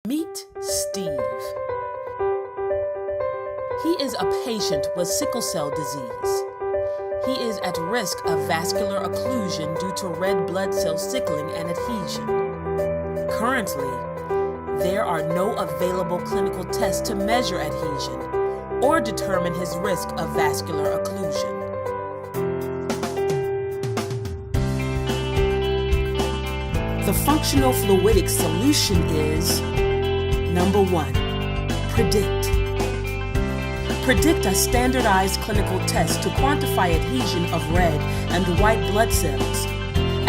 Meet Steve. He is a patient with sickle cell disease. He is at risk of vascular occlusion due to red blood cell sickling and adhesion. Currently, there are no available clinical tests to measure adhesion or determine his risk of vascular occlusion. The functional fluidics solution is: Number 1, predict. Predict a standardized clinical test to quantify adhesion of red and white blood cells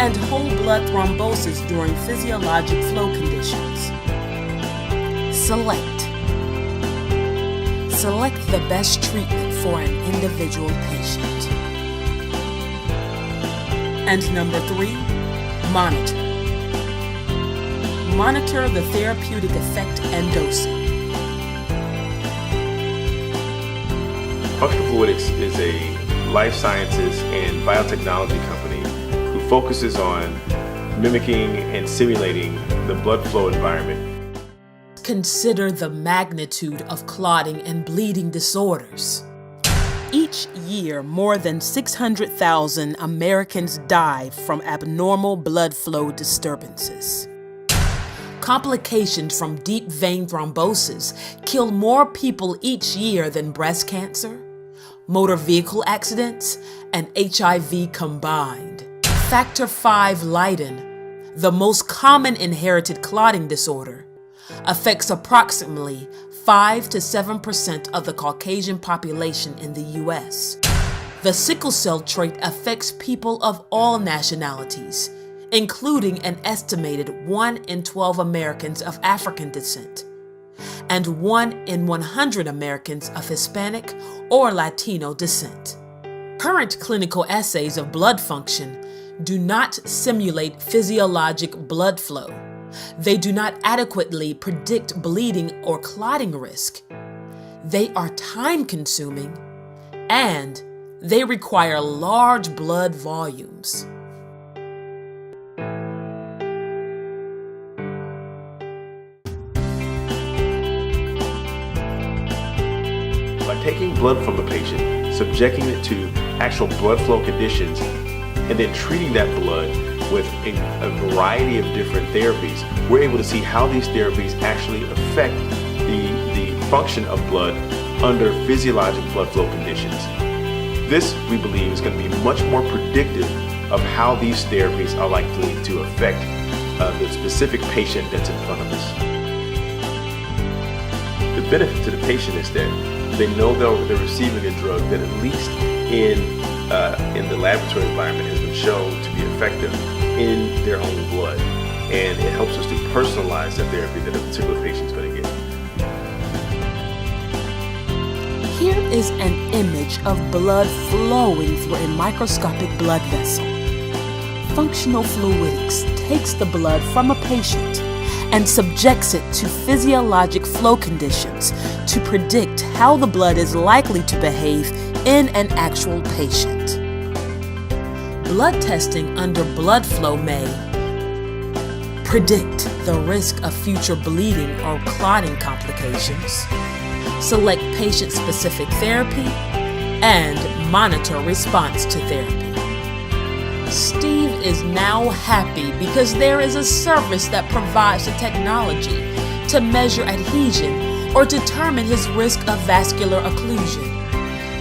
and whole blood thrombosis during physiologic flow conditions. Select. Select the best treatment for an individual patient. And number 3, monitor. Monitor the therapeutic effect and dosing. Functional Fluidics is a life sciences and biotechnology company who focuses on mimicking and simulating the blood flow environment. Consider the magnitude of clotting and bleeding disorders. Each year, more than 600,000 Americans die from abnormal blood flow disturbances. Complications from deep vein thrombosis kill more people each year than breast cancer, motor vehicle accidents, and HIV combined. Factor V Leiden, the most common inherited clotting disorder, affects approximately 5 to 7% of the Caucasian population in the U.S. The sickle cell trait affects people of all nationalities, including an estimated 1 in 12 Americans of African descent and 1 in 100 Americans of Hispanic or Latino descent. Current clinical assays of blood function do not simulate physiologic blood flow. They do not adequately predict bleeding or clotting risk. They are time-consuming, and they require large blood volumes. By taking blood from a patient, subjecting it to actual blood flow conditions, and then treating that blood with a variety of different therapies, we're able to see how these therapies actually affect the function of blood under physiologic blood flow conditions. This, we believe, is going to be much more predictive of how these therapies are likely to affect the specific patient that's in front of us. The benefit to the patient is that they know they're receiving a drug that, at least in the laboratory environment, has been shown to be effective in their own blood, and it helps us to personalize the therapy that a particular patient is going to get. Here is an image of blood flowing through a microscopic blood vessel. Functional fluidics takes the blood from a patient and subjects it to physiologic flow conditions to predict how the blood is likely to behave in an actual patient. Blood testing under blood flow may predict the risk of future bleeding or clotting complications, select patient-specific therapy, and monitor response to therapy. Steve is now happy because there is a service that provides the technology to measure adhesion or determine his risk of vascular occlusion.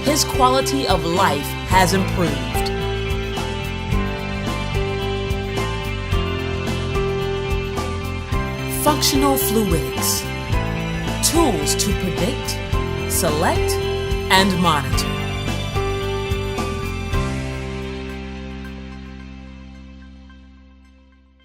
His quality of life has improved. Functional fluidics. Tools to predict, select, and monitor.